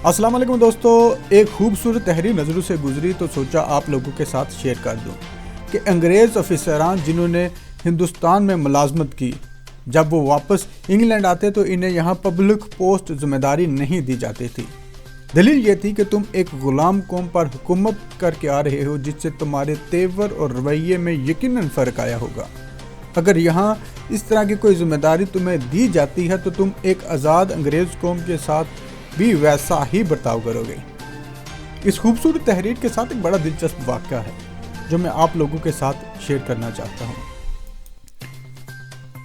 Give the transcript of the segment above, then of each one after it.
السلام علیکم دوستو، ایک خوبصورت تحریر نظروں سے گزری تو سوچا آپ لوگوں کے ساتھ شیئر کر دوں کہ انگریز افسران جنہوں نے ہندوستان میں ملازمت کی، جب وہ واپس انگلینڈ آتے تو انہیں یہاں پبلک پوسٹ ذمہ داری نہیں دی جاتی تھی۔ دلیل یہ تھی کہ تم ایک غلام قوم پر حکومت کر کے آ رہے ہو، جس سے تمہارے تیور اور رویے میں یقیناً فرق آیا ہوگا۔ اگر یہاں اس طرح کی کوئی ذمہ داری تمہیں دی جاتی ہے تو تم ایک آزاد انگریز قوم کے ساتھ بھی ویسا ہی برتاؤ کرو گے۔ اس خوبصورت تحریر کے ساتھ ایک بڑا دلچسپ واقعہ ہے جو میں آپ لوگوں کے ساتھ شیئر کرنا چاہتا ہوں۔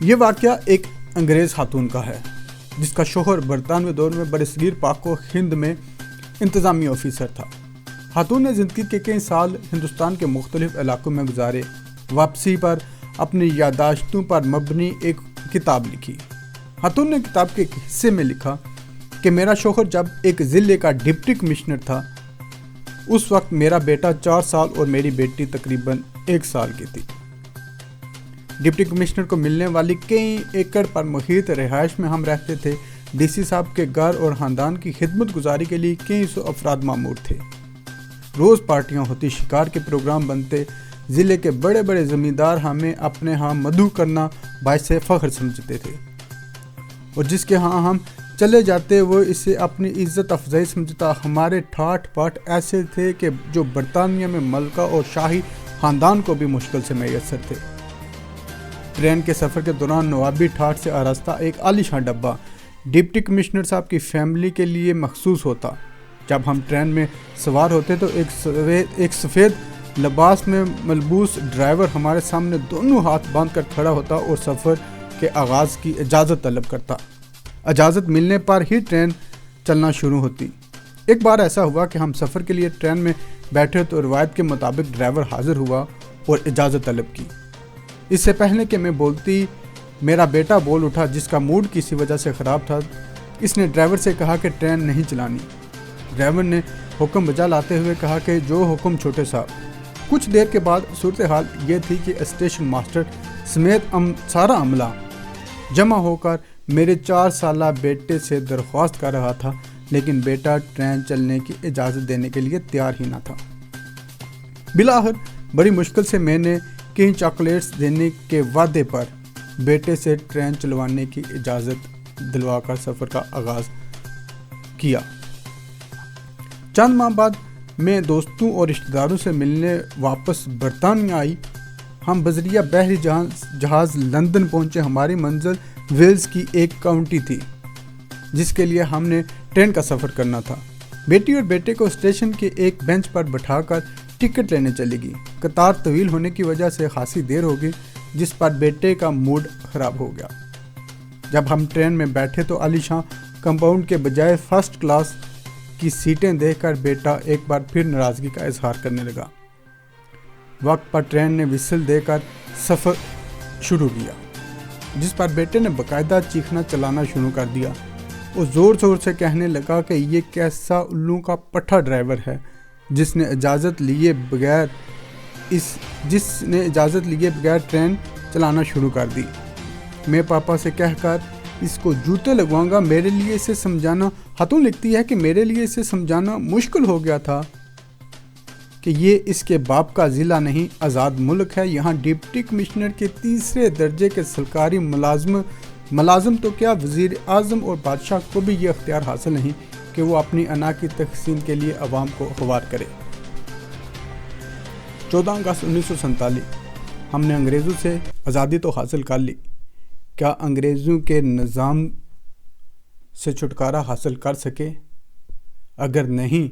یہ واقعہ ایک انگریز خاتون کا ہے جس کا شوہر برطانوی دور میں برصغیر پاک و ہند میں انتظامی آفیسر تھا۔ خاتون نے زندگی کے کئی سال ہندوستان کے مختلف علاقوں میں گزارے۔ واپسی پر اپنی یادداشتوں پر مبنی ایک کتاب لکھی۔ خاتون نے کتاب کے ایک حصے میں لکھا کہ میرا شوہر جب ایک ضلع کا ڈپٹی کمشنر تھا، اس وقت میرا بیٹا 4 سال اور میری بیٹی تقریباً 1 سال کی تھی۔ ڈپٹی کمشنر کو ملنے والی کئی ایکڑ پر محیط رہائش میں ہم رہتے تھے۔ ڈی سی صاحب کے گھر اور خاندان کی خدمت گزاری کے لیے کئی سو افراد مامور تھے۔ روز پارٹیاں ہوتی، شکار کے پروگرام بنتے، ضلع کے بڑے بڑے زمیندار ہمیں اپنے ہاں مدعو کرنا باعث فخر سمجھتے تھے، اور جس کے ہاں ہم چلے جاتے وہ اسے اپنی عزت افزائی سمجھتا۔ ہمارے ٹھاٹ پاٹ ایسے تھے کہ جو برطانیہ میں ملکہ اور شاہی خاندان کو بھی مشکل سے میسر تھے۔ ٹرین کے سفر کے دوران نوابی ٹھاٹ سے آراستہ ایک عالی شان ڈبہ ڈپٹی کمشنر صاحب کی فیملی کے لیے مخصوص ہوتا۔ جب ہم ٹرین میں سوار ہوتے تو ایک سفید لباس میں ملبوس ڈرائیور ہمارے سامنے دونوں ہاتھ باندھ کر کھڑا ہوتا اور سفر کے آغاز کی اجازت طلب کرتا۔ اجازت ملنے پر ہی ٹرین چلنا شروع ہوتی۔ ایک بار ایسا ہوا کہ ہم سفر کے لیے ٹرین میں بیٹھے تو روایت کے مطابق ڈرائیور حاضر ہوا اور اجازت طلب کی۔ اس سے پہلے کہ میں بولتی، میرا بیٹا بول اٹھا جس کا موڈ کسی وجہ سے خراب تھا۔ اس نے ڈرائیور سے کہا کہ ٹرین نہیں چلانی۔ ڈرائیور نے حکم بجا لاتے ہوئے کہا کہ جو حکم چھوٹے صاحب۔ کچھ دیر کے بعد صورتحال یہ تھی کہ اسٹیشن ماسٹر سمیت سارا عملہ جمع ہو کر میرے 4 سالہ بیٹے سے درخواست کر رہا تھا، لیکن بیٹا ٹرین چلنے کی اجازت دینے کے لیے تیار ہی نہ تھا۔ بالآخر بڑی مشکل سے میں نے کئی چاکلیٹس دینے کے وعدے پر بیٹے سے ٹرین چلوانے کی اجازت دلوا کر سفر کا آغاز کیا۔ چند ماہ بعد میں دوستوں اور رشتہ داروں سے ملنے واپس برطانیہ آئی۔ ہم بذریعہ بحری جہاز لندن پہنچے۔ ہماری منزل ویلز کی ایک کاؤنٹی تھی جس کے لیے ہم نے ٹرین کا سفر کرنا تھا۔ بیٹی اور بیٹے کو اسٹیشن کے ایک بینچ پر بٹھا کر ٹکٹ لینے چلی گئی۔ قطار طویل ہونے کی وجہ سے خاصی دیر ہو گئی، جس پر بیٹے کا موڈ خراب ہو گیا۔ جب ہم ٹرین میں بیٹھے تو عالی شان کمپاؤنڈ کے بجائے فرسٹ کلاس کی سیٹیں دیکھ کر بیٹا ایک بار پھر ناراضگی کا اظہار کرنے لگا۔ وقت پر ٹرین نے وسل دے کر سفر شروع کیا، جس پر بیٹے نے باقاعدہ چیخنا چلانا شروع کر دیا۔ وہ زور زور سے کہنے لگا کہ یہ کیسا الو کا پٹھا ڈرائیور ہے جس نے اجازت لیے بغیر ٹرین چلانا شروع کر دی۔ میں پاپا سے کہہ کر اس کو جوتے لگواؤں گا۔ میرے لیے اسے سمجھانا، خاتون لکھتی ہے کہ میرے لیے اسے سمجھانا مشکل ہو گیا تھا کہ یہ اس کے باپ کا ضلع نہیں، آزاد ملک ہے۔ یہاں ڈپٹی کمشنر کے 3 درجے کے سرکاری ملازم تو کیا، وزیر اعظم اور بادشاہ کو بھی یہ اختیار حاصل نہیں کہ وہ اپنی انا کی تحسین کے لیے عوام کو خوار کرے۔ 14 اگست 1947 ہم نے انگریزوں سے آزادی تو حاصل کر لی، کیا انگریزوں کے نظام سے چھٹکارا حاصل کر سکے؟ اگر نہیں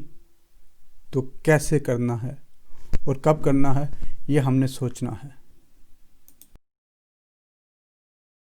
تو کیسے کرنا ہے اور کب کرنا ہے، یہ ہم نے سوچنا ہے۔